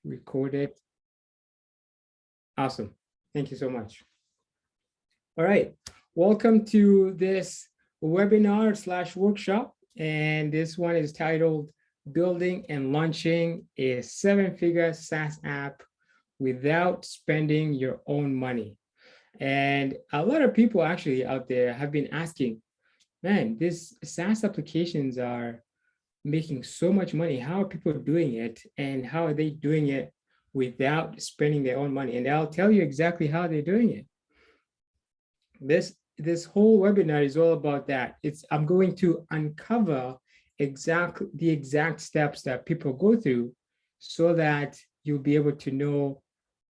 Record it. Awesome. Thank you so much. All right. Welcome to this webinar / workshop. And this one is titled Building and Launching a 7-Figure SaaS App Without Spending Your Own Money. And a lot of people actually out there have been asking, man, these SaaS applications are making so much money. How are people doing it? And how are they doing it without spending their own money? And I'll tell you exactly how they're doing it. This whole webinar is all about that. I'm going to uncover the exact steps that people go through so that you'll be able to know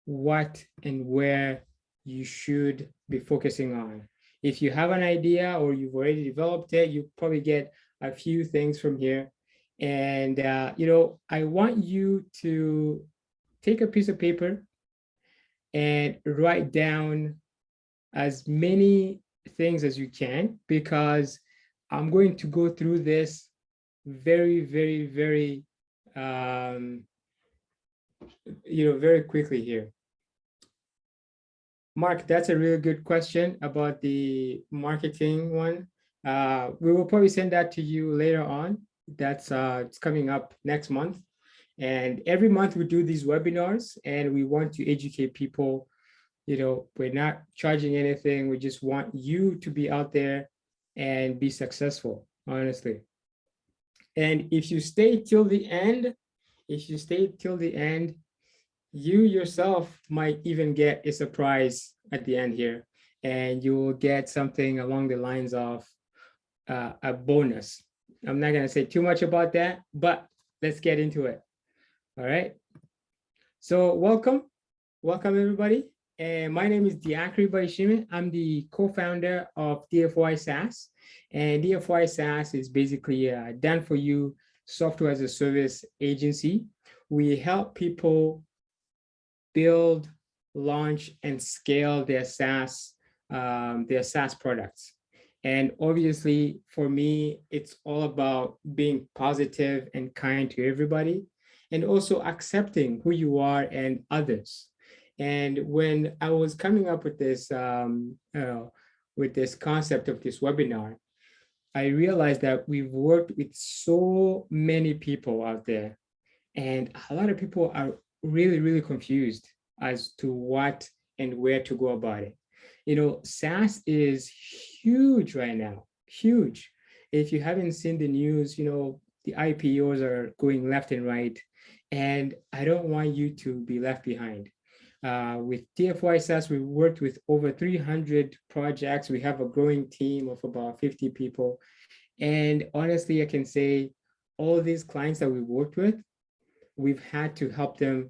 what and where you should be focusing on. If you have an idea or you've already developed it, you probably get a few things from here. And I want you to take a piece of paper and write down as many things as you can, because I'm going to go through this very, very, very, very quickly here. Mark, that's a really good question about the marketing one. We will probably send that to you later on. That's it's coming up next month. And every month we do these webinars and we want to educate people. We're not charging anything. We just want you to be out there and be successful, honestly. And if you stay till the end, you yourself might even get a surprise at the end here, and you will get something along the lines of a bonus. I'm not going to say too much about that, but let's get into it. All right. So welcome everybody. And my name is Diakri Baishime. I'm the co-founder of DFY SaaS. And DFY SaaS is basically a done-for-you software as a service agency. We help people build, launch, and scale their SaaS products. And obviously, for me, it's all about being positive and kind to everybody, and also accepting who you are and others. And when I was coming up with this concept of this webinar, I realized that we've worked with so many people out there, and a lot of people are really, really confused as to what and where to go about it. SaaS is huge right now, huge. If you haven't seen the news, the IPOs are going left and right, and I don't want you to be left behind. With DFY SaaS, we worked with over 300 projects. We have a growing team of about 50 people. And honestly, I can say all these clients that we worked with, we've had to help them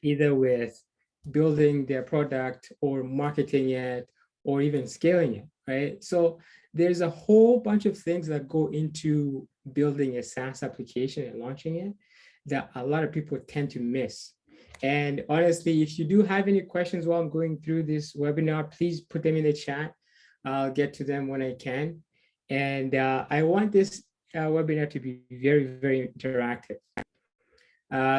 either with building their product or marketing it or even scaling it, right? So there's a whole bunch of things that go into building a SaaS application and launching it that a lot of people tend to miss. And honestly, if you do have any questions while I'm going through this webinar, please put them in the chat. I'll get to them when I can. And I want this webinar to be very, very interactive.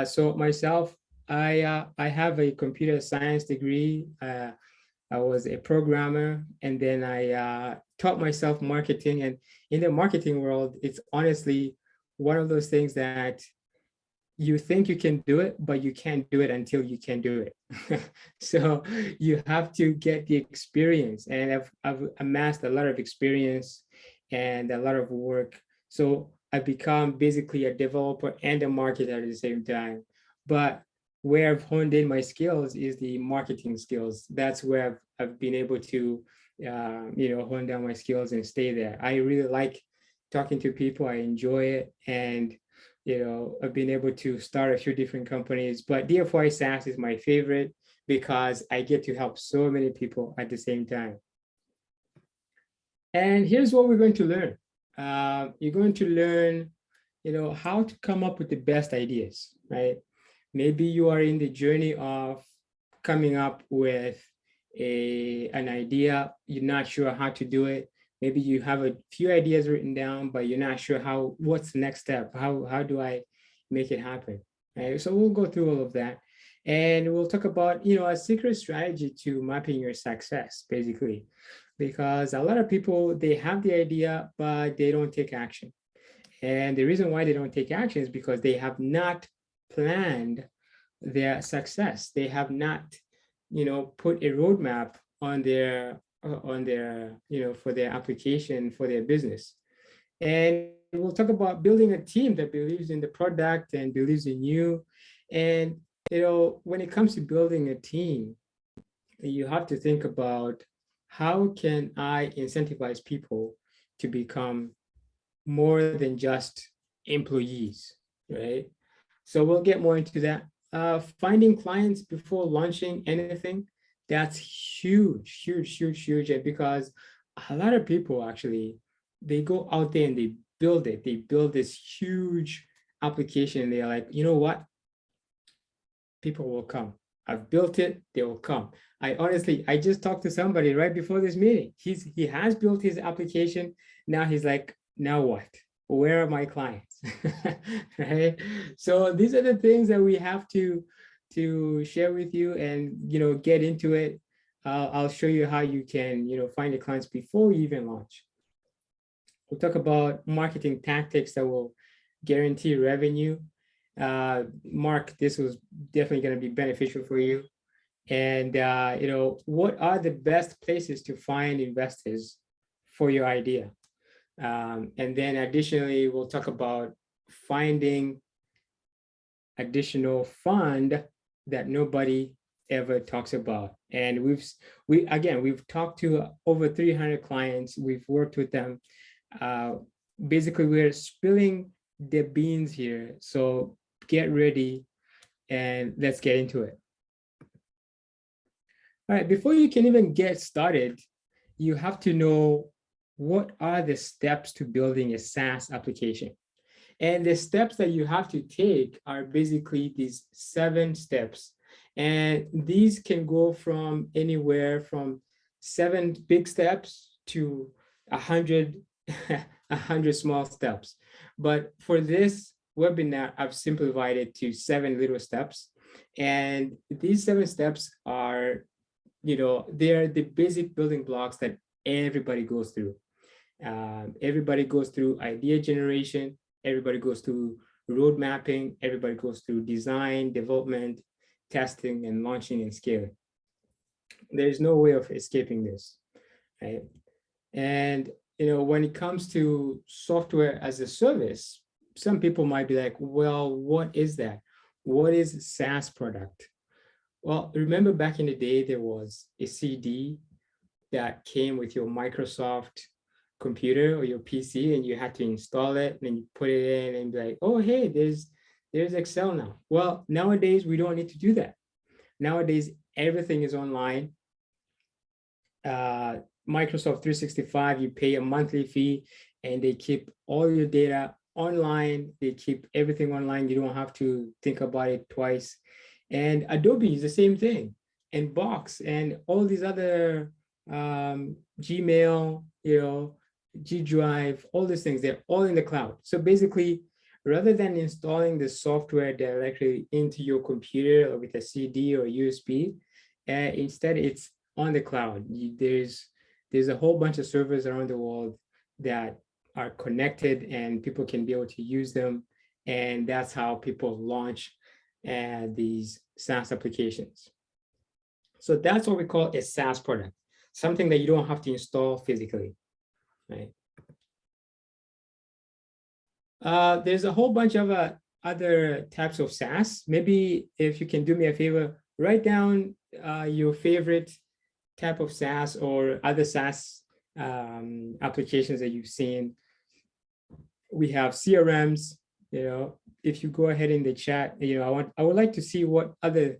So myself, I have a computer science degree. I was a programmer, and then I taught myself marketing. And in the marketing world, it's honestly one of those things that you think you can do it, but you can't do it until you can do it. So you have to get the experience, and I've amassed a lot of experience and a lot of work. So I've become basically a developer and a marketer at the same time. But where I've honed in my skills is the marketing skills. That's where I've been able to, hone down my skills and stay there. I really like talking to people. I enjoy it. And, I've been able to start a few different companies, but DFY SaaS is my favorite because I get to help so many people at the same time. And here's what we're going to learn. You're going to learn, how to come up with the best ideas, right? Maybe you are in the journey of coming up with an idea, you're not sure how to do it. Maybe you have a few ideas written down, but you're not sure what's the next step? How do I make it happen? Right? So we'll go through all of that. And we'll talk about, a secret strategy to mapping your success, basically. Because a lot of people, they have the idea, but they don't take action. And the reason why they don't take action is because they have not planned their success. They have not, put a roadmap on their, for their application, for their business. And we'll talk about building a team that believes in the product and believes in you. And, when it comes to building a team, you have to think about how can I incentivize people to become more than just employees, right? So we'll get more into that. Finding clients before launching anything, that's huge, huge, huge, huge. And because a lot of people actually, they go out there and they build it. They build this huge application. They're like, you know what? People will come. I've built it, they will come. I just talked to somebody right before this meeting. He has built his application. Now he's like, now what? Where are my clients? Right? So these are the things that we have to share with you and get into it. I'll show you how you can find the clients before you even launch. We'll talk about marketing tactics that will guarantee revenue. Mark, this was definitely going to be beneficial for you. And what are the best places to find investors for your idea? And then additionally, we'll talk about finding additional fund that nobody ever talks about. And we've talked to over 300 clients. We've worked with them. Basically, we're spilling the beans here. So get ready and let's get into it. All right, before you can even get started, you have to know what are the steps to building a SaaS application. And the steps that you have to take are basically these 7 steps. And these can go from anywhere from 7 big steps to 100 small steps. But for this webinar, I've simplified it to 7 little steps. And these 7 steps are, they're the basic building blocks that everybody goes through. Everybody goes through idea generation. Everybody goes through road mapping. Everybody goes through design, development, testing, and launching and scaling. There's no way of escaping this, right? And when it comes to software as a service, some people might be like, well, what is that? What is a SaaS product? Well, remember back in the day, there was a CD that came with your Microsoft computer or your PC, and you had to install it, and then you put it in and be like, oh, hey, there's Excel now. Well, nowadays, we don't need to do that. Nowadays, everything is online. Microsoft 365, you pay a monthly fee and they keep all your data online. They keep everything online. You don't have to think about it twice. And Adobe is the same thing, and Box and all these other Gmail, G Drive, all these things, they're all in the cloud. So basically, rather than installing the software directly into your computer or with a CD or USB, instead it's on the cloud. There's a whole bunch of servers around the world that are connected and people can be able to use them. And that's how people launch these SaaS applications. So that's what we call a SaaS product, something that you don't have to install physically, right? There's a whole bunch of other types of SaaS. Maybe if you can do me a favor, write down your favorite type of SaaS or other SaaS applications that you've seen. We have CRMs. If you go ahead in the chat, I would like to see what other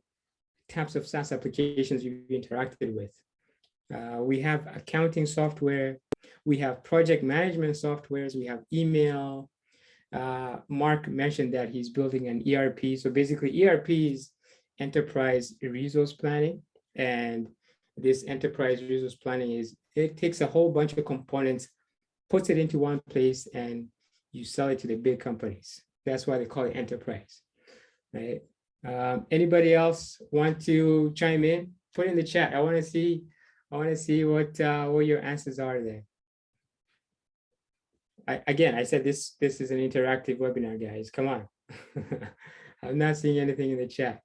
types of SaaS applications you've interacted with. We have accounting software. We have project management softwares. We have email. Mark mentioned that he's building an ERP. So basically, ERP is enterprise resource planning. And this enterprise resource planning it takes a whole bunch of components, puts it into one place, and you sell it to the big companies. That's why they call it enterprise. right? Anybody else want to chime in? Put in the chat. I want to see what your answers are there. Again, I said this is an interactive webinar, guys. Come on. I'm not seeing anything in the chat.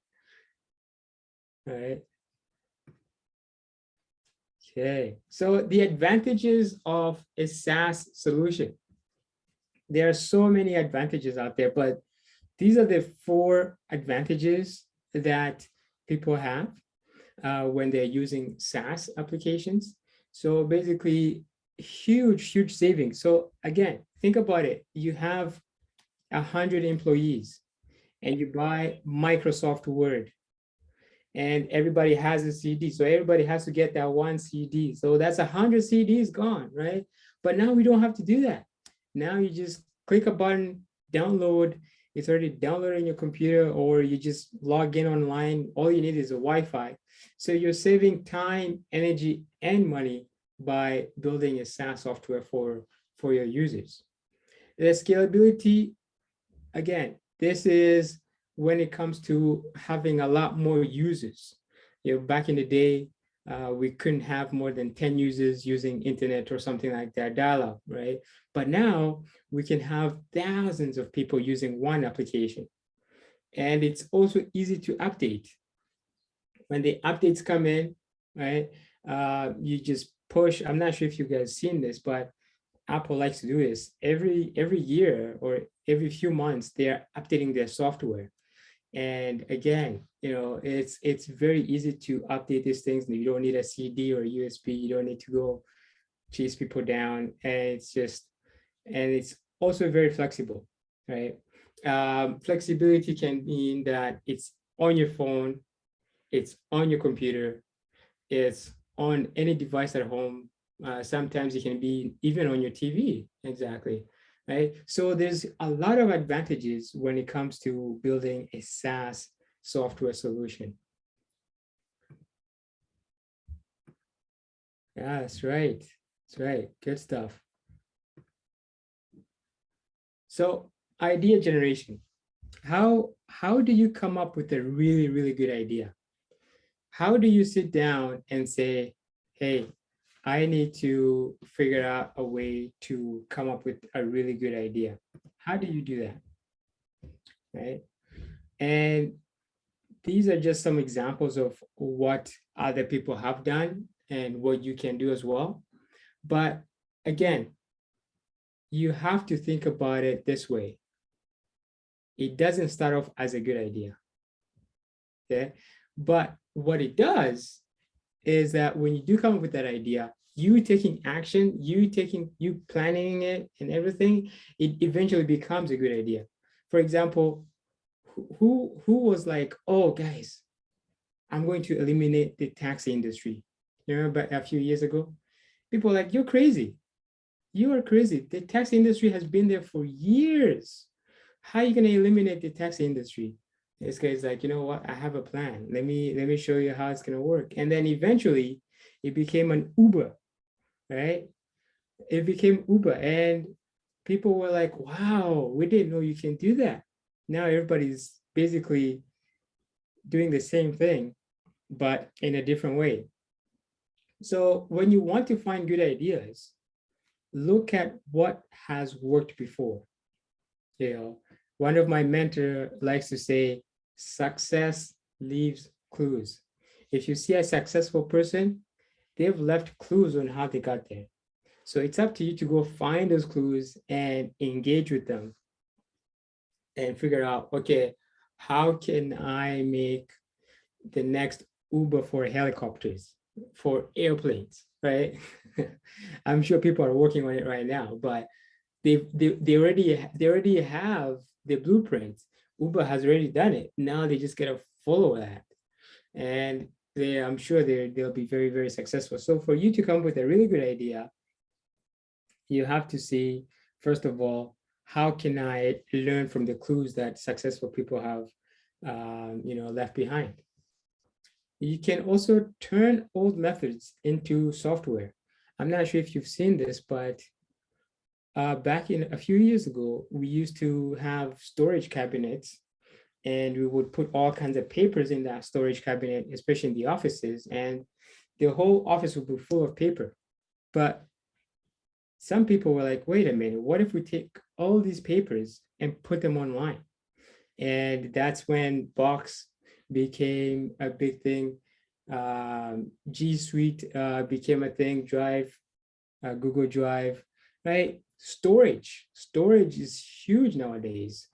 All right. Okay. So the advantages of a SaaS solution. There are so many advantages out there, but these are the 4 advantages that people have when they're using SaaS applications. So basically, huge savings. So again, think about it. You have 100 employees and you buy Microsoft Word and everybody has a CD. So everybody has to get that one CD. So that's 100 CDs gone, right? But now we don't have to do that. Now you just click a button, download. It's already downloaded on your computer, or you just log in online. All you need is a Wi-Fi. So you're saving time, energy, and money by building a SaaS software for your users. The scalability, again, this is when it comes to having a lot more users. Back in the day, we couldn't have more than 10 users using internet or something like that, dial-up, right? But now we can have thousands of people using one application. And it's also easy to update. When the updates come in, right, you just push. I'm not sure if you guys seen this, but Apple likes to do this every year or every few months. They're updating their software. And again, it's very easy to update these things. You don't need a CD or a USB. You don't need to go chase people down. And it's also very flexible, right? Flexibility can mean that it's on your phone, it's on your computer, it's on any device at home. Sometimes it can be even on your TV, exactly. Right? So there's a lot of advantages when it comes to building a SaaS software solution. Yeah, that's right. That's right. Good stuff. So idea generation. How do you come up with a really good idea? How do you sit down and say, hey, I need to figure out a way to come up with a really good idea? How do you do that? Right? And these are just some examples of what other people have done and what you can do as well. But again, you have to think about it this way. It doesn't start off as a good idea. Okay? But what it does is that when you do come up with that idea, you taking action, you planning it and everything, it eventually becomes a good idea. For example, who was like, oh guys, I'm going to eliminate the taxi industry. You remember a few years ago? People were like, you're crazy. You are crazy. The taxi industry has been there for years. How are you going to eliminate the taxi industry? This guy's like, you know what? I have a plan. Let me show you how it's going to work. And then eventually it became an Uber, right? It became Uber and people were like, wow, we didn't know you can do that. Now everybody's basically doing the same thing, but in a different way. So when you want to find good ideas, look at what has worked before. One of my mentors likes to say, success leaves clues. If you see a successful person, they've left clues on how they got there. So it's up to you to go find those clues and engage with them and figure out, okay, how can I make the next Uber for helicopters, for airplanes, right? I'm sure people are working on it right now, but they already have the blueprint. Uber has already done it. Now they just gotta follow that, and I'm sure they'll be very successful. So for you to come up with a really good idea, you have to see, first of all, how can I learn from the clues that successful people have left behind? You can also turn old methods into software. I'm not sure if you've seen this, but back in a few years ago, we used to have storage cabinets and we would put all kinds of papers in that storage cabinet, especially in the offices, and the whole office would be full of paper. But some people were like, wait a minute, what if we take all these papers and put them online? And that's when Box became a big thing. G Suite became a thing, Drive, Google Drive, right? Storage is huge nowadays,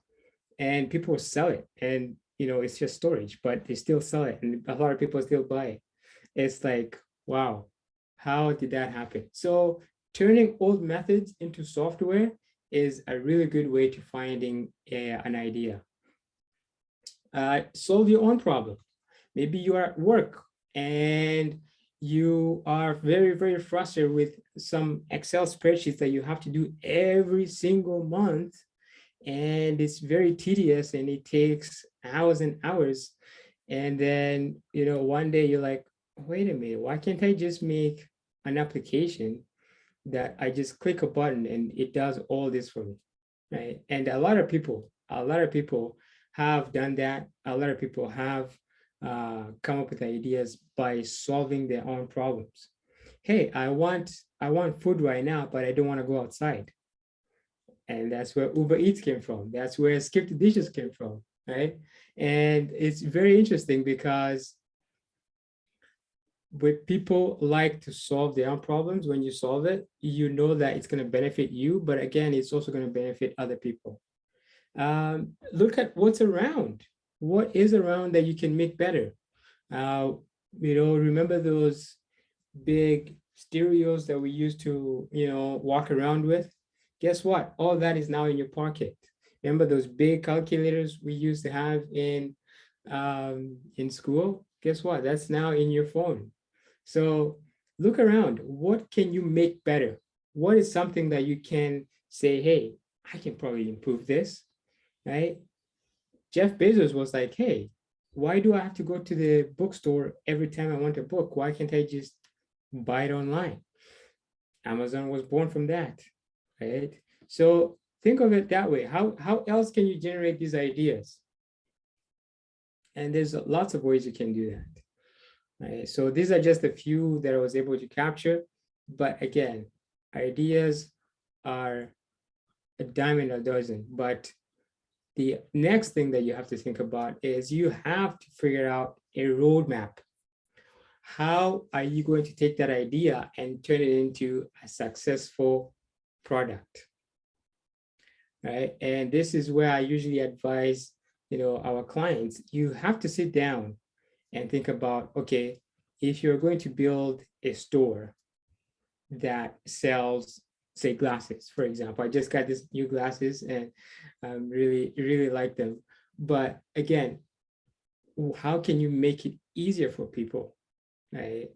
and people sell it. And it's just storage, but they still sell it, and a lot of people still buy it. It's like, wow, how did that happen? So turning old methods into software is a really good way to finding an idea. Solve your own problem. Maybe you are at work and you are very, very frustrated with some Excel spreadsheets that you have to do every single month. And it's very tedious and it takes hours and hours. And then, one day you're like, wait a minute, why can't I just make an application that I just click a button and it does all this for me, right? And a lot of people have done that. A lot of people have come up with ideas by solving their own problems. Hey, I want food right now, but I don't want to go outside. And that's where Uber Eats came from. That's where Skip the Dishes came from, right? And it's very interesting because when people like to solve their own problems, when you solve it, you know that it's going to benefit you, but again, it's also going to benefit other people. Look at what's around. What is around that you can make better? Remember those big stereos that we used to, walk around with? Guess what? All that is now in your pocket. Remember those big calculators we used to have in school? Guess what? That's now in your phone. So look around. What can you make better? What is something that you can say, hey, I can probably improve this, right? Jeff Bezos was like, hey, why do I have to go to the bookstore every time I want a book? Why can't I just buy it online? Amazon was born from that, right? So think of it that way. How else can you generate these ideas? And there's lots of ways you can do that. Right? So these are just a few that I was able to capture. But again, ideas are a dime a dozen. But the next thing that you have to think about is you have to figure out a roadmap. How are you going to take that idea and turn it into a successful product? Right? And this is where I usually advise, our clients, you have to sit down and think about, okay, if you're going to build a store that sells, say, glasses, for example. I just got these new glasses and really, really like them. But again, how can you make it easier for people, right?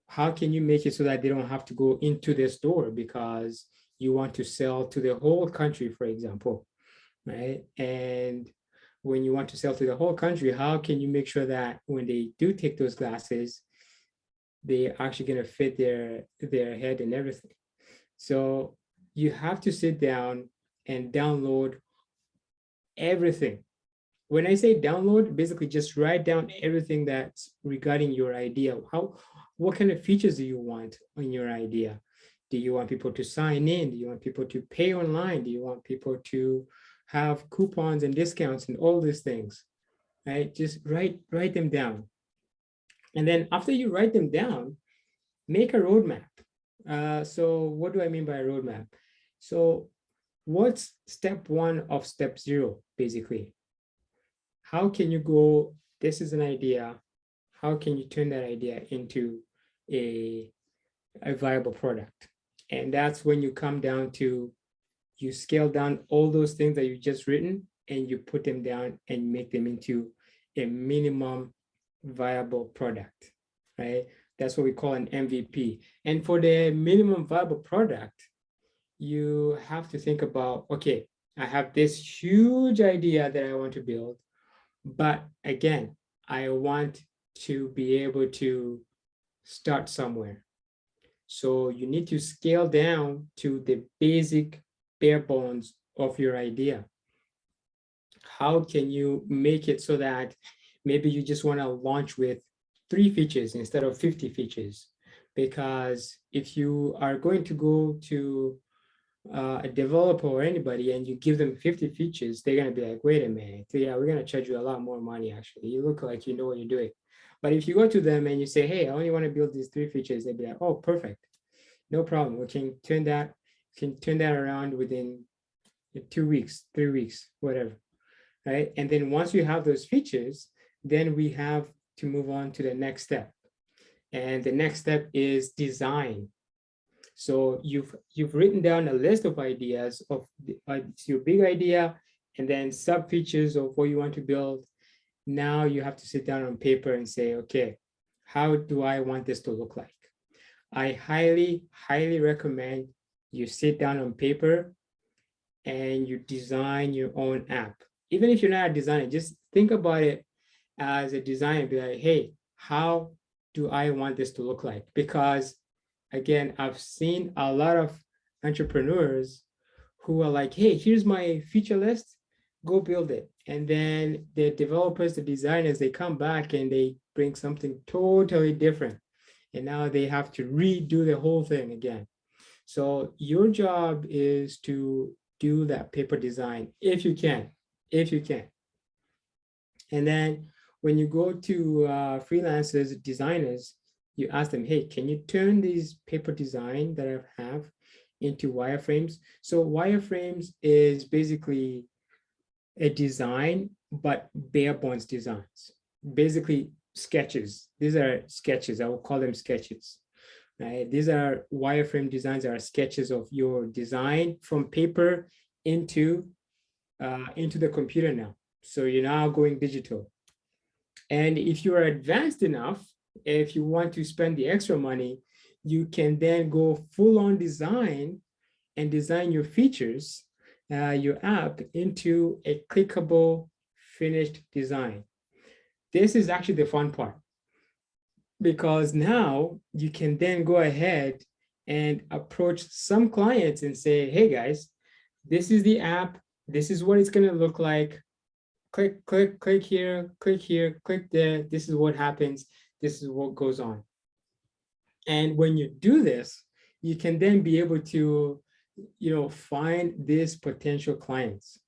How can you make it so that they don't have to go into the store because you want to sell to the whole country, for example, right? And when you want to sell to the whole country, how can you make sure that when they do take those glasses, they're actually going to fit their head and everything? So you have to sit down and download everything. When I say download, basically just write down everything that's regarding your idea. What kind of features do you want on your idea? Do you want people to sign in? Do you want people to pay online? Do you want people to have coupons and discounts and all these things, right? Just write them down. And then after you write them down, make a roadmap. So what do I mean by a roadmap? So what's step one of step zero, basically? How can you go, this is an idea, how can you turn that idea into a viable product? And that's when you come down to, you scale down all those things that you've just written and you put them down and make them into a minimum viable product, right? That's what we call an MVP. And for the minimum viable product, you have to think about, okay, I have this huge idea that I want to build, but again, I want to be able to start somewhere. So you need to scale down to the basic bare bones of your idea. how can you make it so that maybe you just want to launch with 3 features instead of 50 features? Because if you are going to go to a developer or anybody and you give them 50 features, they're going to be like, wait a minute, yeah, we're going to charge you a lot more money. Actually, you look like you know what you're doing. But if you go to them and you say, hey, I only want to build these 3 features, they'll be like, oh, perfect, no problem, we can turn that around within 2 weeks, 3 weeks, whatever, right? And then once you have those features, then we have to move on to the next step. And the next step is design. So you've written down a list of ideas of your big idea and then sub features of what you want to build. Now you have to sit down on paper and say, okay, how do I want this to look like? I highly, highly recommend you sit down on paper and you design your own app. Even if you're not a designer, just think about it as a designer, be like, hey, how do I want this to look like? Because again, I've seen a lot of entrepreneurs who are like, hey, here's my feature list, go build it. And then the developers, the designers, they come back and they bring something totally different. And now they have to redo the whole thing again. So your job is to do that paper design if you can. And then when you go to freelancers, designers, you ask them, hey, can you turn these paper design that I have into wireframes? So wireframes is basically a design, but bare bones designs, basically sketches. These are sketches. I will call them sketches. Right? These are wireframe designs, are sketches of your design from paper into the computer now. So you're now going digital. And if you are advanced enough, if you want to spend the extra money, you can then go full on design and design your features, your app into a clickable finished design. This is actually the fun part, because now you can then go ahead and approach some clients and say, hey guys, this is the app, this is what it's going to look like. Click here, click there. This is what happens. This is what goes on. And when you do this, you can then be able to, find these potential clients.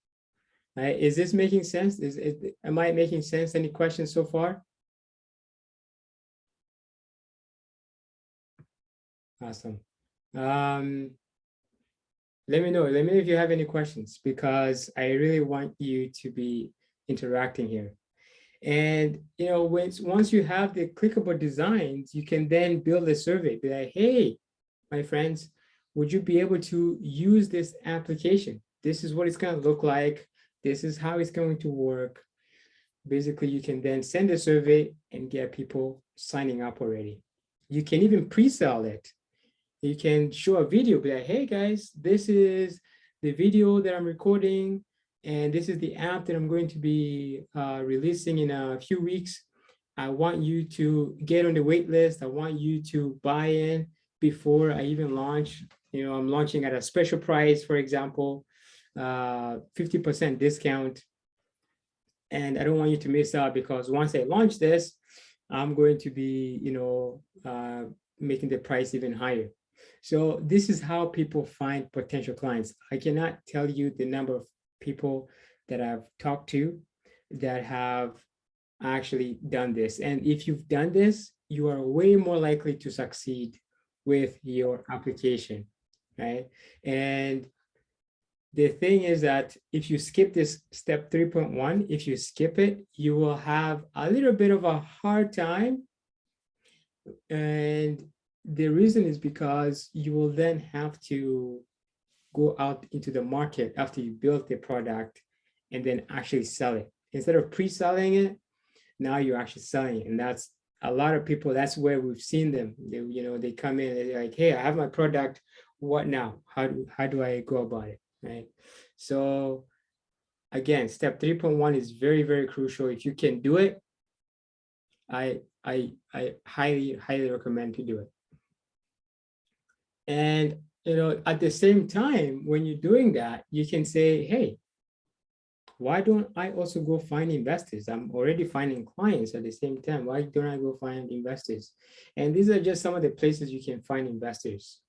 Right? Is this making sense? Am I making sense? Any questions so far? Awesome. Let me know if you have any questions, because I really want you to be interacting here. And once you have the clickable designs, you can then build a survey. Be like, hey, my friends, would you be able to use this application? This is what it's going to look like. This is how it's going to work. Basically, you can then send a survey and get people signing up already. You can even pre-sell it. You can show a video, be like, hey guys, this is the video that I'm recording, and this is the app that I'm going to be releasing in a few weeks. I want you to get on the wait list. I want you to buy in before I even launch. I'm launching at a special price, for example, 50% discount. And I don't want you to miss out, because once I launch this, I'm going to be, making the price even higher. So this is how people find potential clients. I cannot tell you the number of people that I've talked to that have actually done this. And if you've done this, you are way more likely to succeed with your application, right? And the thing is that if you skip this step 3.1, if you skip it, you will have a little bit of a hard time. And the reason is because you will then have to go out into the market after you build the product and then actually sell it. Instead of pre-selling it, now you're actually selling it. And that's a lot of people, that's where we've seen them. They come in and they're like, hey, I have my product. What now? How do I go about it? Right? So again, step 3.1 is very, very crucial. If you can do it, I highly, highly recommend to do it. And at the same time, when you're doing that, you can say, hey, why don't I also go find investors? I'm already finding clients at the same time. Why don't I go find investors? And these are just some of the places you can find investors,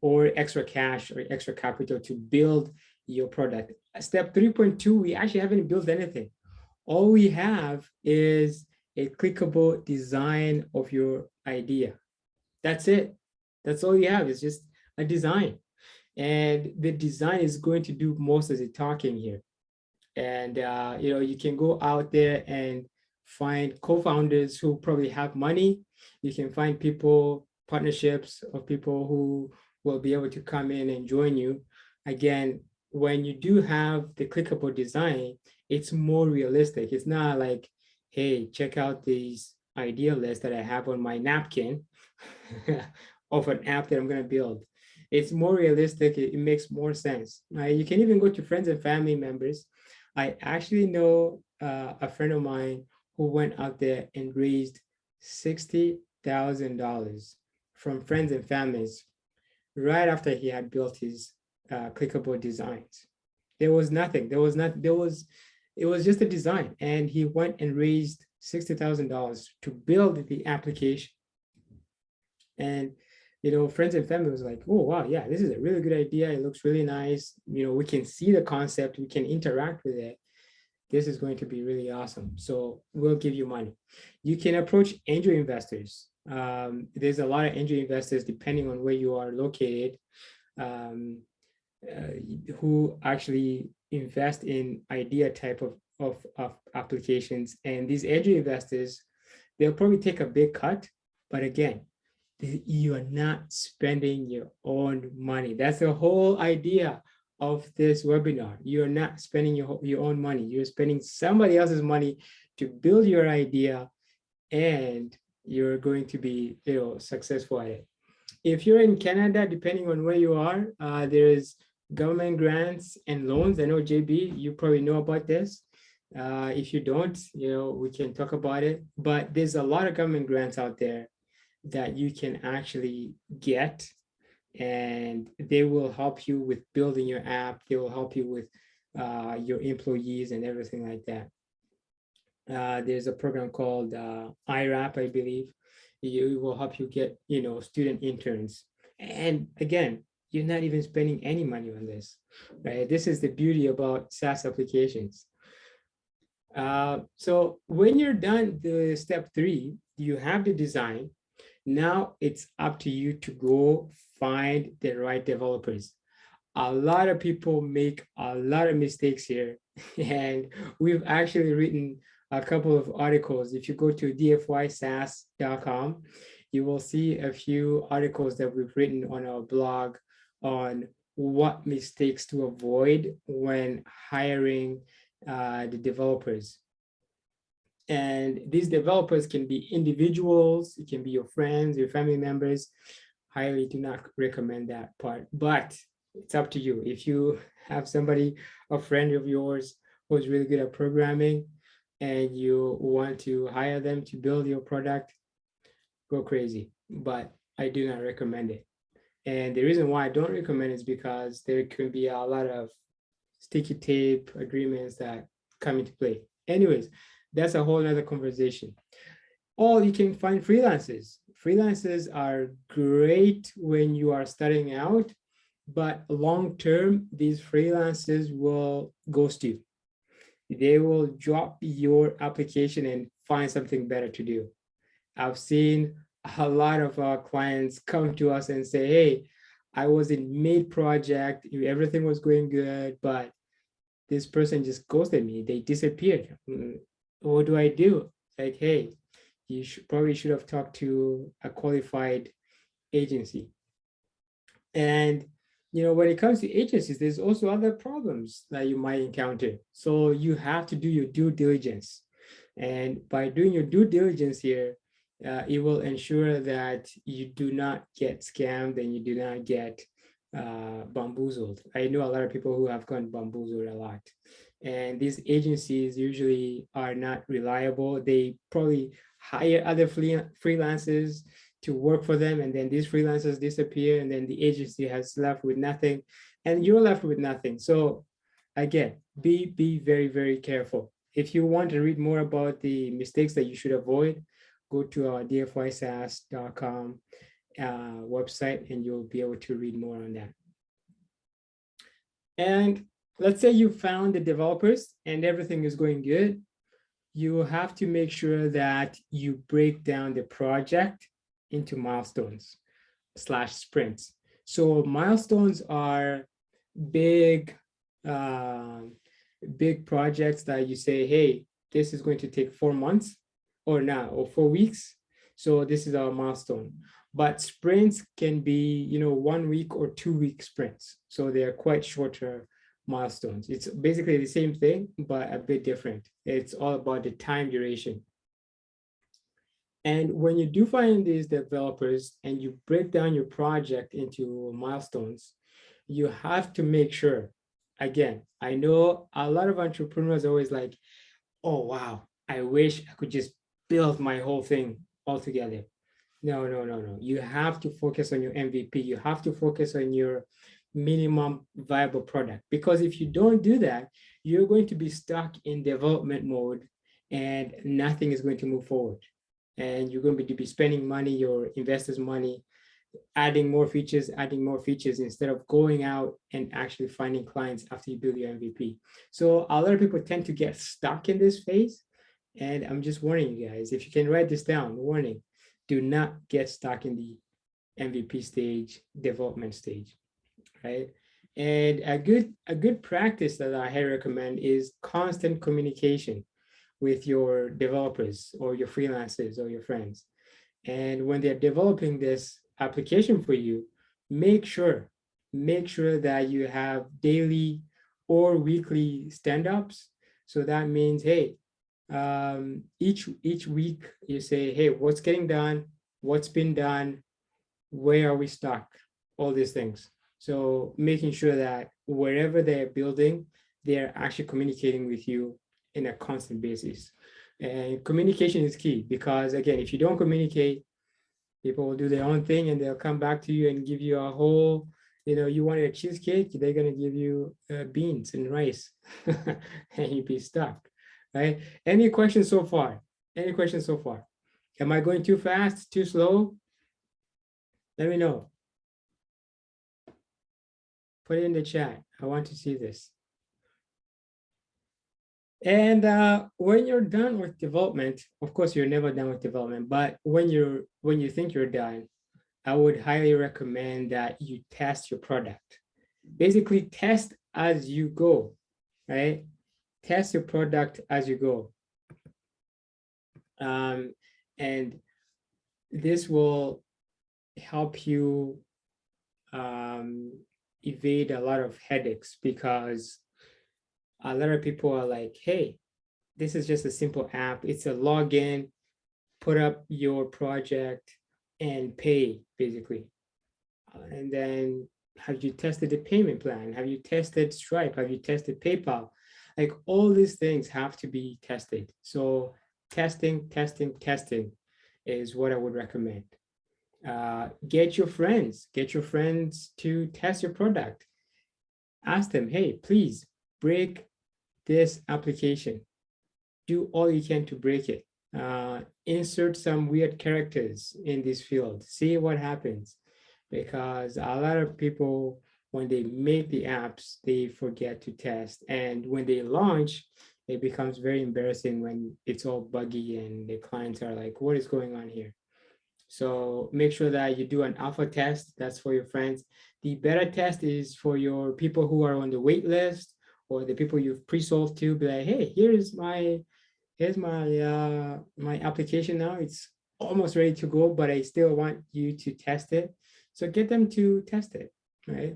or extra cash or extra capital to build your product. Step 3.2, we actually haven't built anything. All we have is a clickable design of your idea. That's it. That's all you have. It's just a design. And the design is going to do most of the talking here. And you can go out there and find co-founders who probably have money. You can find people, partnerships of people who will be able to come in and join you. Again, when you do have the clickable design, it's more realistic. It's not like, hey, check out these idea list that I have on my napkin of an app that I'm going to build. It's more realistic. It makes more sense. You can even go to friends and family members. I actually know a friend of mine who went out there and raised $60,000 from friends and families right after he had built his clickable designs. There was nothing. It was just a design, and he went and raised $60,000 to build the application. And friends and family was like, oh wow, yeah, this is a really good idea. It looks really nice. We can see the concept, we can interact with it. This is going to be really awesome. So we'll give you money. You can approach angel investors. There's a lot of angel investors, depending on where you are located, who actually invest in idea type of applications. And these angel investors, they'll probably take a big cut, but again, you are not spending your own money. That's the whole idea of this webinar. You're not spending your own money. You're spending somebody else's money to build your idea, and you're going to be successful at it. If you're in Canada, depending on where you are, there's government grants and loans. I know, JB, you probably know about this. If you don't, we can talk about it. But there's a lot of government grants out there that you can actually get, and they will help you with building your app. They will help you with your employees and everything like that. There's a program called IRAP, I believe. It will help you get, student interns. And again, you're not even spending any money on this, right? This is the beauty about SaaS applications. So when you're done the step 3, you have the design. Now it's up to you to go find the right developers. A lot of people make a lot of mistakes here, and we've actually written a couple of articles. If you go to dfysas.com, you will see a few articles that we've written on our blog on what mistakes to avoid when hiring the developers. And these developers can be individuals, it can be your friends, your family members. Highly do not recommend that part, but it's up to you. If you have somebody, a friend of yours who's really good at programming, and you want to hire them to build your product, go crazy. But I do not recommend it. And the reason why I don't recommend it is because there could be a lot of sticky tape agreements that come into play. Anyways, that's a whole nother conversation. Or you can find freelancers. Freelancers are great when you are starting out, but long-term, these freelancers will ghost you. They will drop your application and find something better to do. I've seen a lot of our clients come to us and say, hey, I was in mid-project, everything was going good, but this person just ghosted me. They disappeared. What do I do? Like, hey, you probably should have talked to a qualified agency. And when it comes to agencies, there's also other problems that you might encounter. So you have to do your due diligence. And by doing your due diligence here, it will ensure that you do not get scammed and you do not get bamboozled. I know a lot of people who have gotten bamboozled a lot. And these agencies usually are not reliable. They probably hire other freelancers to work for them, and then these freelancers disappear, and then the agency has left with nothing, and you're left with nothing. So again, be very, very careful. If you want to read more about the mistakes that you should avoid, go to our dfysas.com website and you'll be able to read more on that. And let's say you found the developers and everything is going good. You have to make sure that you break down the project into milestones / sprints. So milestones are big, big projects that you say, hey, this is going to take 4 months or 4 weeks. So this is our milestone. But sprints can be, 1 week or 2 week sprints. So they are quite shorter milestones. It's basically the same thing, but a bit different. It's all about the time duration. And when you do find these developers and you break down your project into milestones, you have to make sure, again, I know a lot of entrepreneurs are always like, oh, wow, I wish I could just build my whole thing all together. No. You have to focus on your MVP. You have to focus on your minimum viable product, because if you don't do that, you're going to be stuck in development mode and nothing is going to move forward. And you're going to be spending money, your investors' money, adding more features instead of going out and actually finding clients after you build your MVP. So a lot of people tend to get stuck in this phase. And I'm just warning you guys, if you can write this down, warning, do not get stuck in the MVP stage, development stage, right? And a good practice that I highly recommend is constant communication with your developers or your freelancers or your friends. And when they're developing this application for you, make sure that you have daily or weekly stand-ups. So that means, hey, each week you say, hey, what's getting done, what's been done, where are we stuck, all these things. So making sure that wherever they're building, they're actually communicating with you in a constant basis. And communication is key, because again, if you don't communicate, people will do their own thing and they'll come back to you and give you a whole, you wanted a cheesecake, they're going to give you beans and rice and you'd be stuck, right? Any questions so far? Am I going too fast, too slow? Let me know. Put it in the chat. I want to see this. And when you're done with development, of course, you're never done with development, but when you think you're done, I would highly recommend that you test your product. Basically, test as you go, right? Test your product as you go. And this will help you evade a lot of headaches, because a lot of people are like, hey, this is just a simple app. It's a login, put up your project and pay, basically. And then have you tested the payment plan? Have you tested Stripe? Have you tested PayPal? Like, all these things have to be tested. So testing is what I would recommend. Get your friends to test your product. Ask them, hey, please break this application. Do all you can to break it. Insert some weird characters in this field. See what happens. Because a lot of people, when they make the apps, they forget to test. And when they launch, it becomes very embarrassing when it's all buggy and the clients are like, what is going on here? So make sure that you do an alpha test. That's for your friends. The beta test is for your people who are on the wait list, or the people you've pre-sold to. Be like, hey, here's my application now. It's almost ready to go, but I still want you to test it. So get them to test it, right?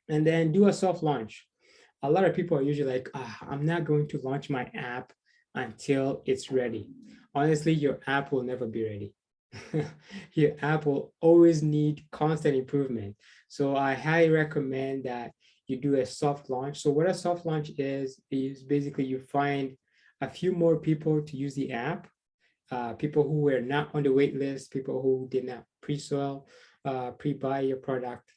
And then do a soft launch. A lot of people are usually like, I'm not going to launch my app until it's ready. Honestly, your app will never be ready. Your app will always need constant improvement. So I highly recommend that you do a soft launch. So what a soft launch is basically you find a few more people to use the app, people who were not on the wait list, people who did not pre-buy your product,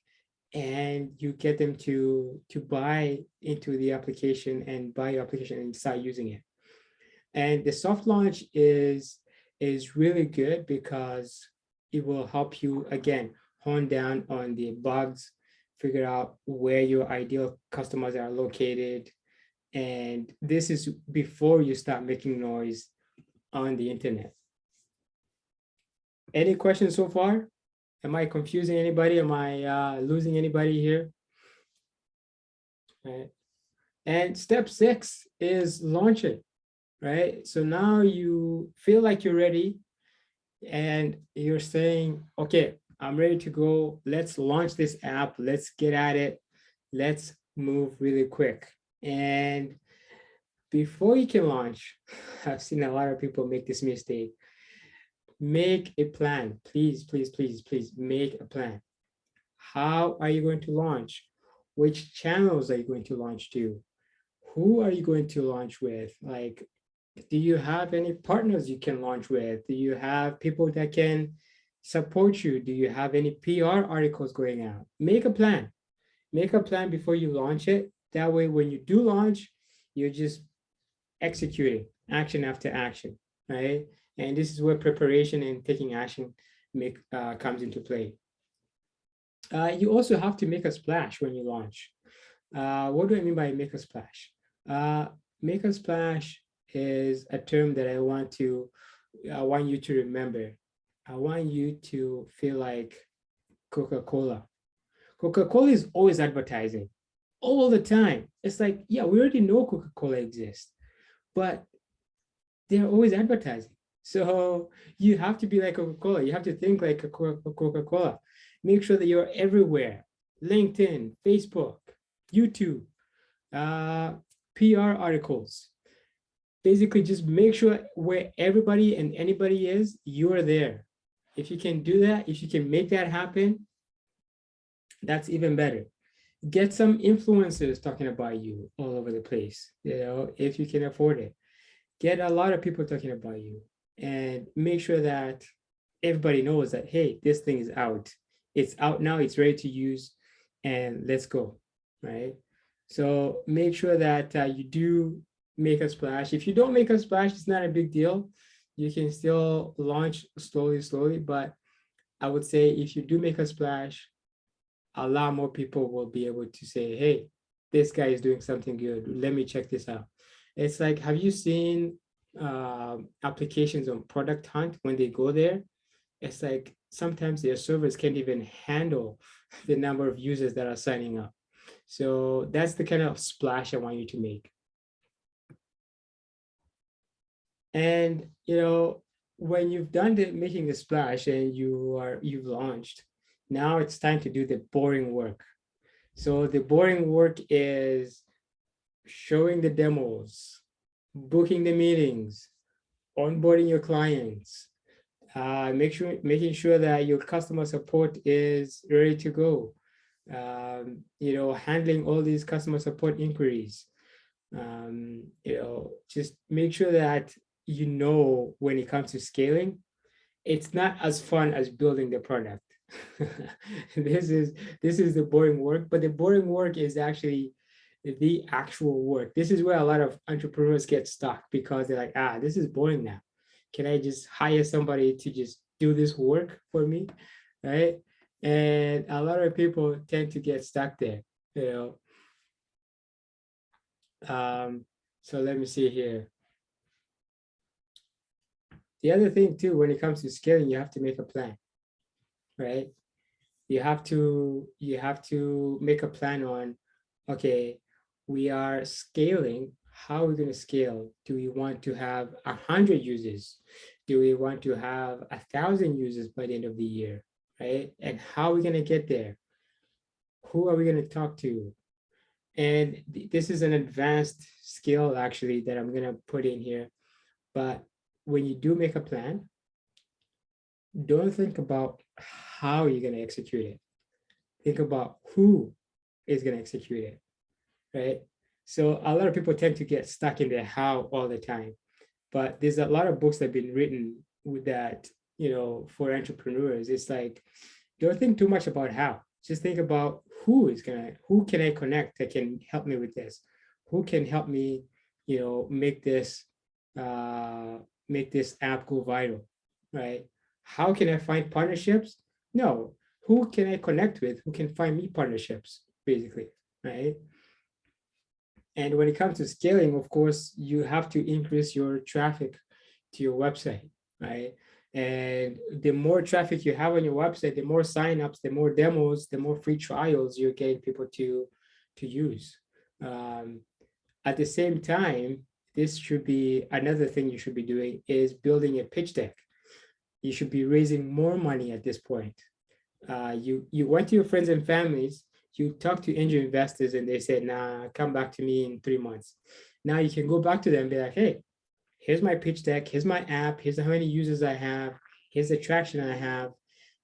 and you get them to buy into the application and buy your application and start using it. And the soft launch is really good because it will help you, again, hone down on the bugs, figure out where your ideal customers are located. And this is before you start making noise on the internet. Any questions so far? Am I confusing anybody? Am I losing anybody here? Right. And step 6 is launch it, right? So now you feel like you're ready and you're saying, okay, I'm ready to go. Let's launch this app. Let's get at it. Let's move really quick. And before you can launch, I've seen a lot of people make this mistake. Make a plan. Please, please, please, please make a plan. How are you going to launch? Which channels are you going to launch to? Who are you going to launch with? Like, do you have any partners you can launch with? Do you have people that can support you? Do you have any PR articles going out? Make a plan. Make a plan before you launch it. That way, when you do launch, you're just executing action after action, right? And this is where preparation and taking action comes into play. You also have to make a splash when you launch. What do I mean by make a splash? Make a splash is a term that I want you to remember. I want you to feel like Coca-Cola. Coca-Cola is always advertising all the time. It's like, yeah, we already know Coca-Cola exists, but they're always advertising. So you have to be like Coca-Cola. You have to think like a Coca-Cola. Make sure that you're everywhere. LinkedIn, Facebook, YouTube, PR articles. Basically, just make sure where everybody and anybody is, you're there. If you can do that, if you can make that happen, that's even better. Get some influencers talking about you all over the place, if you can afford it. Get a lot of people talking about you and make sure that everybody knows that, hey, this thing is out. It's out now, it's ready to use, and let's go, right? So make sure that you do make a splash. If you don't make a splash, it's not a big deal. You can still launch slowly, but I would say if you do make a splash, a lot more people will be able to say, hey, this guy is doing something good. Let me check this out. It's like, have you seen applications on Product Hunt when they go there? It's like sometimes their servers can't even handle the number of users that are signing up. So that's the kind of splash I want you to make. And when you've done making the splash and you've launched, now it's time to do the boring work. So the boring work is showing the demos, booking the meetings, onboarding your clients, making sure that your customer support is ready to go. Handling all these customer support inquiries. Just make sure that when it comes to scaling, it's not as fun as building the product. This is the boring work, but the boring work is actually the actual work. This is where a lot of entrepreneurs get stuck because they're like, this is boring now. Can I just hire somebody to just do this work for me, right? And a lot of people tend to get stuck there, So let me see here. The other thing too, when it comes to scaling, you have to make a plan, right? You have to make a plan on, okay, we are scaling. How are we going to scale? Do we want to have 100 users? Do we want to have 1,000 users by the end of the year, right? And how are we going to get there? Who are we going to talk to? And this is an advanced skill actually that I'm going to put in here. But when you do make a plan, don't think about how you're going to execute it. Think about who is going to execute it, right? So a lot of people tend to get stuck in their how all the time. But there's a lot of books that have been written with that, for entrepreneurs. It's like, don't think too much about how. just think about who can I connect that can help me with this? Who can help me, make uh, this app go viral, right? How can I find partnerships? No, who can I connect with? Who can find me partnerships, basically, right? And when it comes to scaling, of course, you have to increase your traffic to your website, right? And the more traffic you have on your website, the more signups, the more demos, the more free trials you're getting people to use. Um, at the same time, this should be another thing you should be doing is building a pitch deck. You should be raising more money at this point. You went to your friends and families, you talk to angel investors and they said, nah, come back to me in 3 months. Now you can go back to them and be like, hey, here's my pitch deck, here's my app, here's how many users I have, here's the traction I have.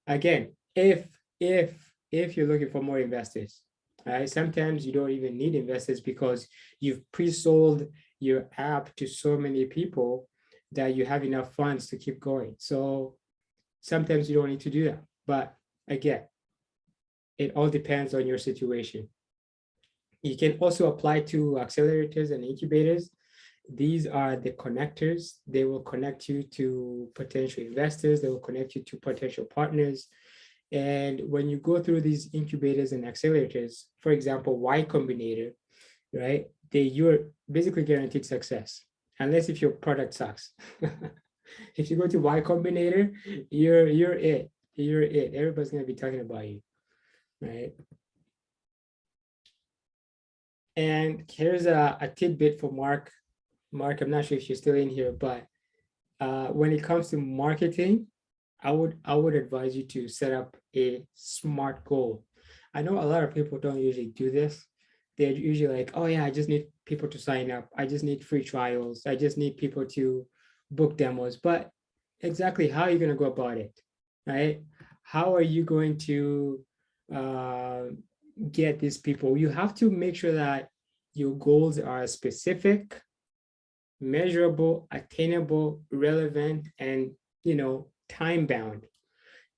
Again, if you're looking for more investors, right? Sometimes you don't even need investors because you've pre-sold your app to so many people that you have enough funds to keep going. So sometimes you don't need to do that. But again, it all depends on your situation. You can also apply to accelerators and incubators. These are the connectors. They will connect you to potential investors. They will connect you to potential partners. And when you go through these incubators and accelerators, for example, Y Combinator, right? You're basically guaranteed success, unless if your product sucks. If you go to Y Combinator, you're it. You're it. Everybody's going to be talking about you, right? And here's a tidbit for Mark. Mark, I'm not sure if you're still in here, but when it comes to marketing, I would advise you to set up a SMART goal. I know a lot of people don't usually do this. They're usually like, oh yeah, I just need people to sign up. I just need free trials. I just need people to book demos. But exactly how are you going to go about it, right? How are you going to get these people? You have to make sure that your goals are specific, measurable, attainable, relevant, and time bound.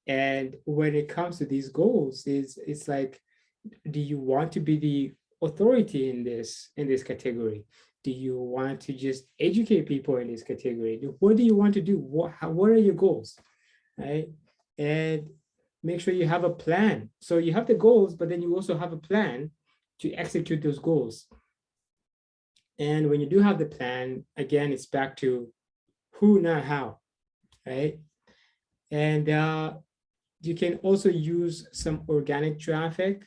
And when it comes to these goals, it's like, do you want to be the authority in this category? Do you want to just educate people in this category? What do you want to do? What are your goals, right? And make sure you have a plan. So you have the goals, but then you also have a plan to execute those goals. And when you do have the plan, again, it's back to who, not how, right? And you can also use some organic traffic.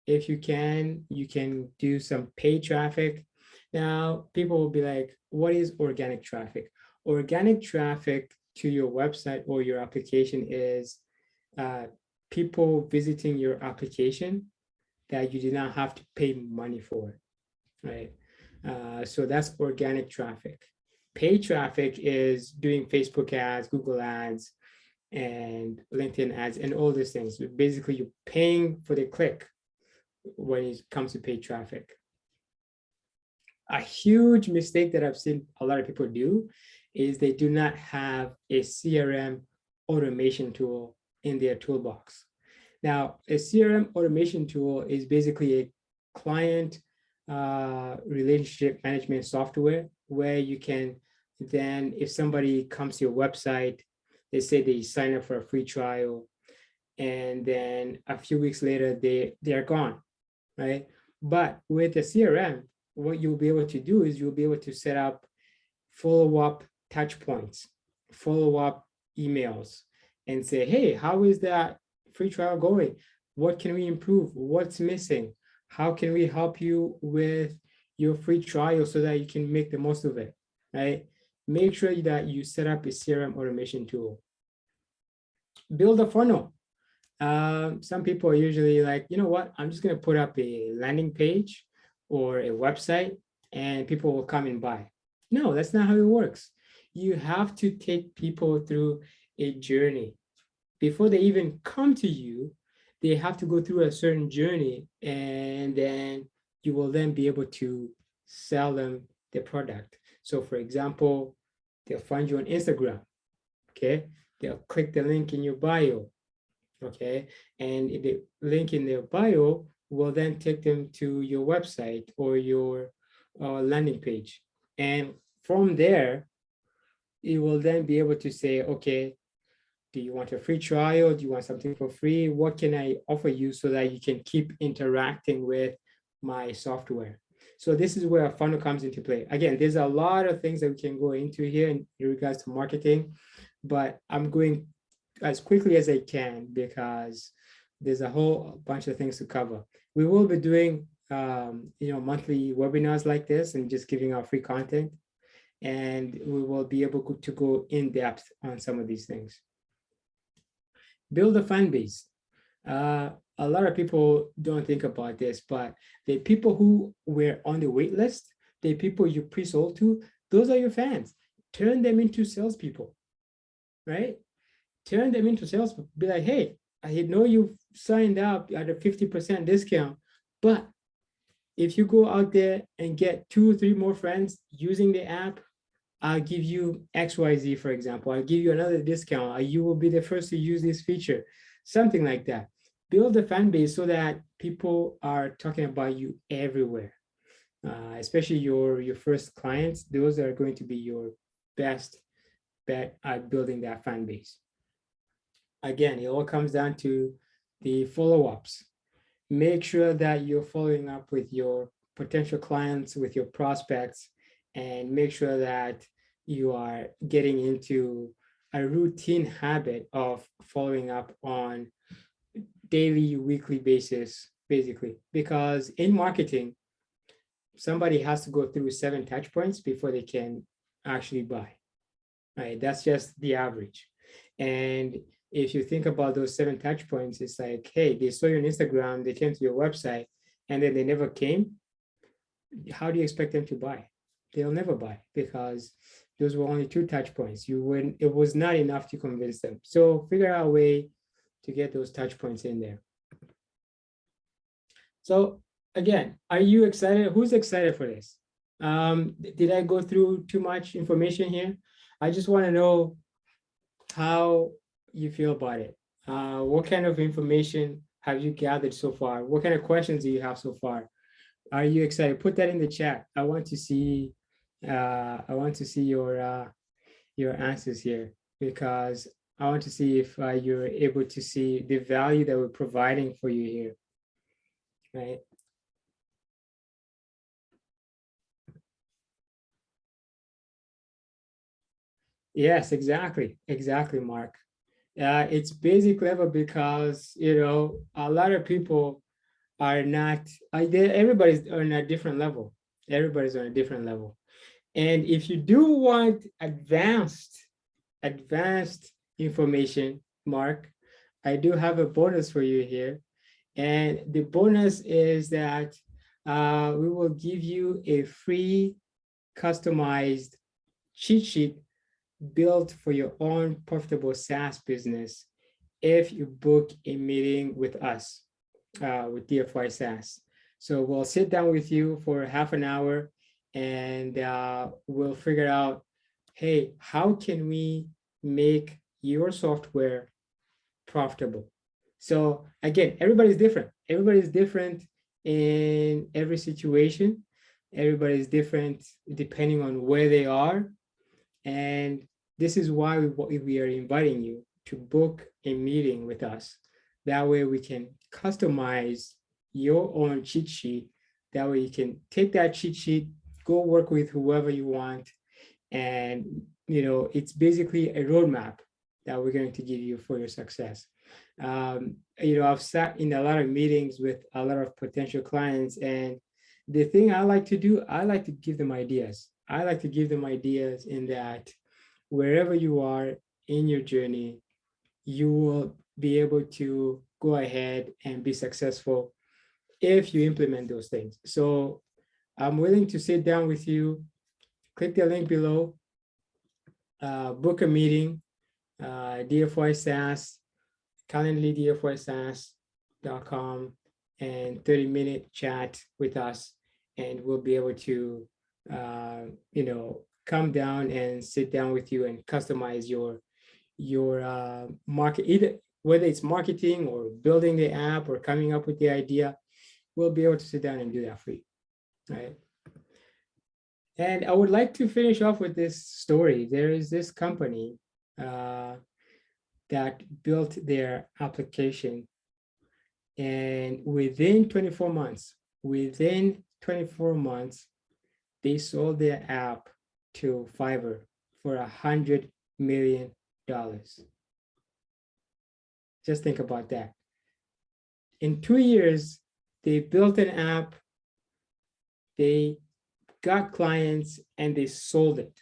If you can do some paid traffic. Now, people will be like, what is organic traffic? Organic traffic to your website or your application is people visiting your application that you do not have to pay money for, right? So that's organic traffic. Paid traffic is doing Facebook ads, Google ads, and LinkedIn ads, and all these things. Basically, you're paying for the click when it comes to paid traffic. A huge mistake that I've seen a lot of people do is they do not have a CRM automation tool in their toolbox. Now, a CRM automation tool is basically a client relationship management software where you can then, if somebody comes to your website, they say they sign up for a free trial, and then a few weeks later, they are gone, right? But with a CRM, what you'll be able to do is you'll be able to set up follow-up touch points, follow-up emails, and say, hey, how is that free trial going? What can we improve? What's missing? How can we help you with your free trial so that you can make the most of it, right? Make sure that you set up a CRM automation tool. Build a funnel. Some people are usually like, you know what, I'm just going to put up a landing page or a website and people will come and buy. No, that's not how it works. You have to take people through a journey. Before they even come to you, they have to go through a certain journey, and then you will then be able to sell them the product. So for example, they'll find you on Instagram, okay? They'll click the link in your bio. okay? And the link in their bio will then take them to your website or your landing page. And from there, you will then be able to say, okay, do you want a free trial? Do you want something for free? What can I offer you so that you can keep interacting with my software? So this is where a funnel comes into play. Again, there's a lot of things that we can go into here in regards to marketing, but I'm going as quickly as I can because there's a whole bunch of things to cover. We will be doing monthly webinars like this and just giving out free content, and we will be able to go in depth on some of these things. Build a fan base. A lot of people don't think about this, but the people who were on the wait list, the people you pre-sold to, those are your fans. Turn them into salespeople, right? Turn them into salespeople. Be like, hey, I know you signed up at a 50% discount, but if you go out there and get 2 or 3 more friends using the app, I'll give you XYZ, for example. I'll give you another discount. You will be the first to use this feature, something like that. Build a fan base so that people are talking about you everywhere, especially your first clients. Those are going to be your best bet at building that fan base. Again, it all comes down to the follow-ups. Make sure that you're following up with your potential clients, with your prospects, and make sure that you are getting into a routine habit of following up on daily, weekly basis, basically. Because in marketing, somebody has to go through 7 touch points before they can actually buy, right? That's just the average. And if you think about those 7 touch points, it's like, hey, they saw you on Instagram, they came to your website, and then they never came. How do you expect them to buy? They'll never buy because those were only 2 touch points. It was not enough to convince them. So figure out a way to get those touch points in there. So again, are you excited? Who's excited for this? Did I go through too much information here? I just want to know how you feel about it. What kind of information have you gathered so far? What kind of questions do you have so far? Are you excited? Put that in the chat. I want to see your answers here, because I want to see if you're able to see the value that we're providing for you here, right? Yes, exactly, Mark. It's basic level because a lot of people are not. Everybody's on a different level. Everybody's on a different level. And if you do want advanced information, Mark, I do have a bonus for you here. And the bonus is that we will give you a free customized cheat sheet built for your own profitable SaaS business if you book a meeting with us, with DFY SaaS. So we'll sit down with you for half an hour and we'll figure out, hey, how can we make your software profitable? So again, everybody's different. Everybody's different in every situation. Everybody's different depending on where they are. And this is why we are inviting you to book a meeting with us. That way we can customize your own cheat sheet. That way you can take that cheat sheet, go work with whoever you want. And it's basically a roadmap that we're going to give you for your success. I've sat in a lot of meetings with a lot of potential clients, and the thing I like to do, I like to give them ideas. I like to give them ideas in that wherever you are in your journey, you will be able to go ahead and be successful if you implement those things. So I'm willing to sit down with you. Click the link below, book a meeting, DFY SaaS, Calendly DFYSaaS.com, and 30-minute chat with us, and we'll be able to come down and sit down with you and customize your market. Either whether it's marketing or building the app or coming up with the idea, we'll be able to sit down and do that for you, right? And I would like to finish off with this story. There is this company that built their application, and within 24 months, they sold their app to Fiverr for $100 million. Just think about that. In 2 years, they built an app, they got clients, and they sold it.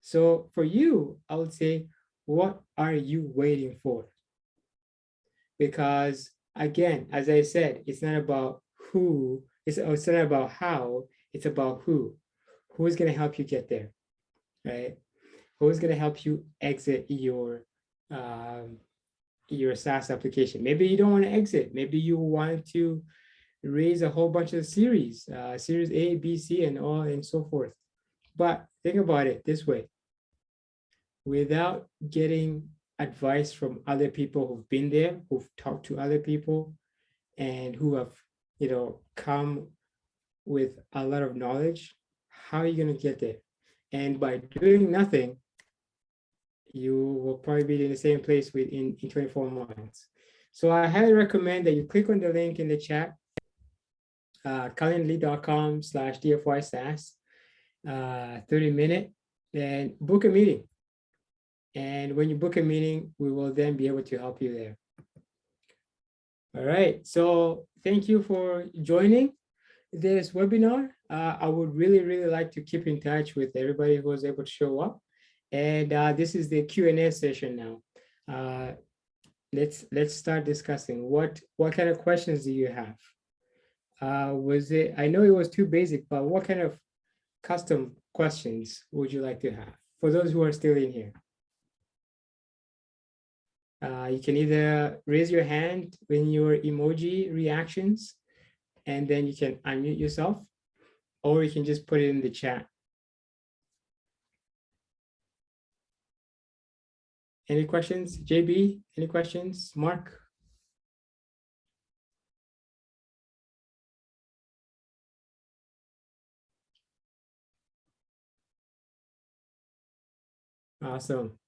So for you, I would say, what are you waiting for? Because again, as I said, it's not about who, it's not about how, it's about who. Who is going to help you get there, right? Who is going to help you exit your SaaS application? Maybe you don't want to exit. Maybe you want to raise a whole bunch of series A, B, C, and all and so forth. But think about it this way: without getting advice from other people who've been there, who've talked to other people, and who have, come with a lot of knowledge, how are you going to get there? And by doing nothing, you will probably be in the same place in 24 months. So I highly recommend that you click on the link in the chat, calendly.com/DFY SaaS, 30-minute, and book a meeting. And when you book a meeting, we will then be able to help you there. All right, so thank you for joining this webinar. I would really like to keep in touch with everybody who was able to show up. And this is the Q&A session now. Let's start discussing what kind of questions do you have? I know it was too basic, but what kind of custom questions would you like to have for those who are still in here? You can either raise your hand in your emoji reactions, and then you can unmute yourself, or you can just put it in the chat. Any questions? JB, any questions? Mark? Awesome.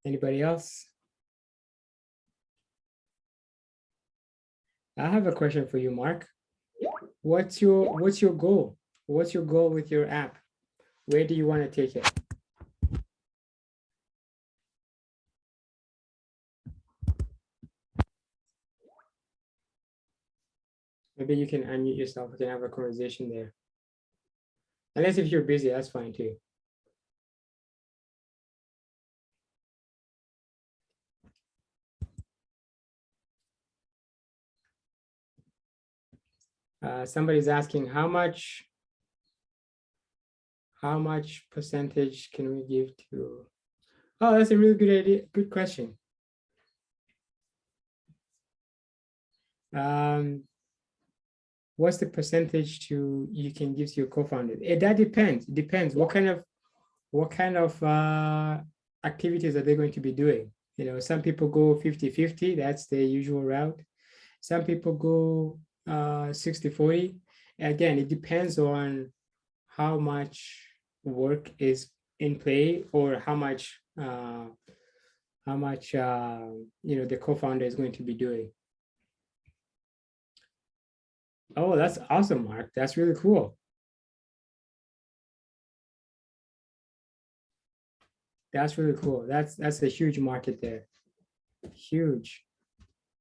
Anybody else? I have a question for you, Mark. What's your goal? What's your goal with your app? Where do you want to take it? Maybe you can unmute yourself. We can have a conversation there. Unless if you're busy, that's fine too. Somebody's asking how much percentage can we give to? Oh, that's a really good idea. Good question. What's the percentage you can give to your co-founder? That depends. It depends. What kind of activities are they going to be doing? Some people go 50-50. That's the usual route. Some people go 60-40. Again, it depends on how much work is in play, or how much the co-founder is going to be doing. Oh, that's awesome, Mark. That's really cool. That's really cool. That's a huge market there. Huge.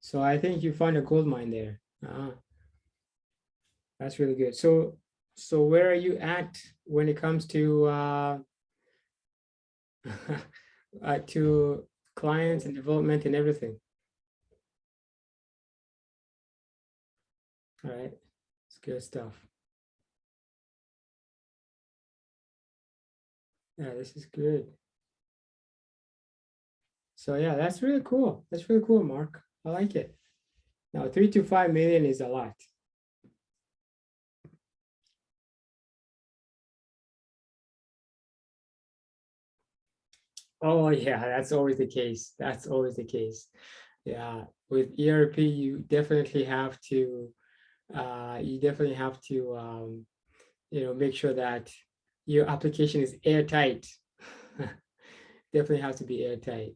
So I think you found a gold mine there. That's really good. So where are you at when it comes to to clients and development and everything? All right, it's good stuff. Yeah, this is good. So yeah, that's really cool. That's really cool, Mark. I like it. Now, 3 to 5 million is a lot. Oh yeah, that's always the case. That's always the case. Yeah, with ERP, you definitely have to make sure that your application is airtight. Definitely has to be airtight.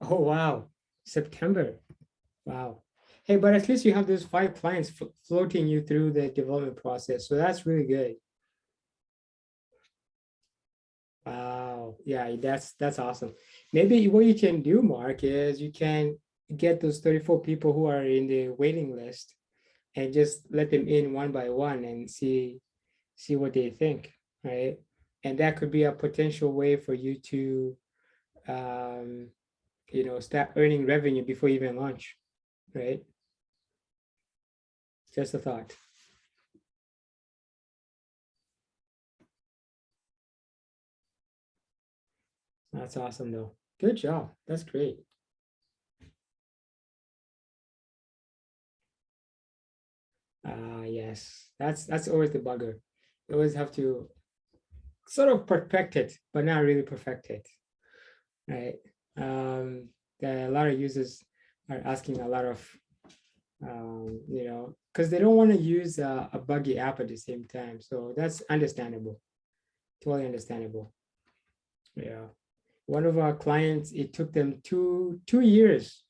Oh wow, September. Wow. Hey, but at least you have those 5 clients floating you through the development process. So that's really good. Wow. Yeah, that's awesome. Maybe what you can do, Mark, is you can get those 34 people who are in the waiting list and just let them in one by one and see what they think, right? And that could be a potential way for you to um, start earning revenue before you even launch, right? Just a thought. That's awesome though. Good job. That's great. Yes, that's always the bugger. You always have to sort of perfect it, but not really perfect it, right? A lot of users are asking a lot of, because they don't want to use a buggy app at the same time. So that's understandable, totally understandable. Yeah. One of our clients, it took them two years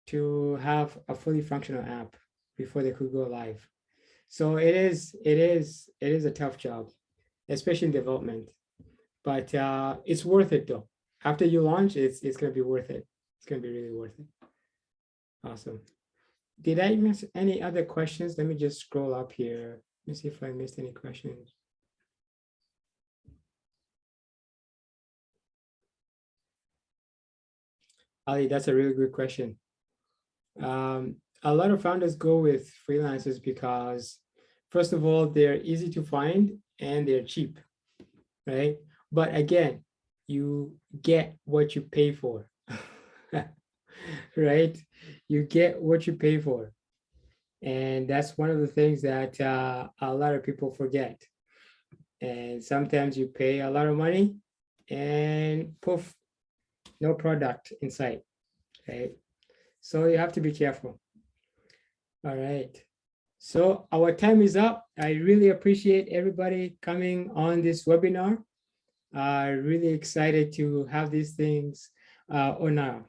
to have a fully functional app before they could go live. So it is a tough job, especially in development. But it's worth it though. After you launch, it's gonna be worth it. It's gonna be really worth it. Awesome. Did I miss any other questions? Let me just scroll up here. Let me see if I missed any questions. Ali, that's a really good question. A lot of founders go with freelancers because, first of all, they're easy to find and they're cheap, right? But again, you get what you pay for, right? You get what you pay for. And that's one of the things that a lot of people forget. And sometimes you pay a lot of money and poof, no product in sight, right? So you have to be careful. All right. So our time is up. I really appreciate everybody coming on this webinar. Really excited to have these things on a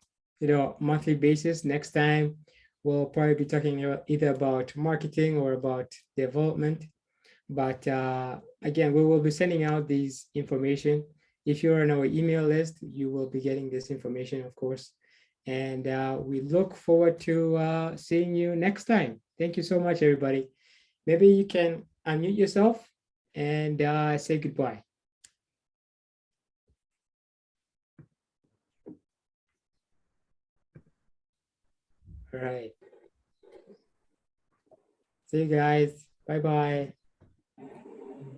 monthly basis. Next time, we'll probably be talking either about marketing or about development. But again, we will be sending out these information. If you're on our email list, you will be getting this information, of course. And we look forward to seeing you next time. Thank you so much, everybody. Maybe you can unmute yourself and say goodbye. All right. See you guys. Bye-bye.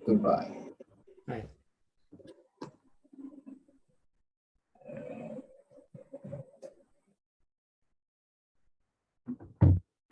Goodbye. Bye.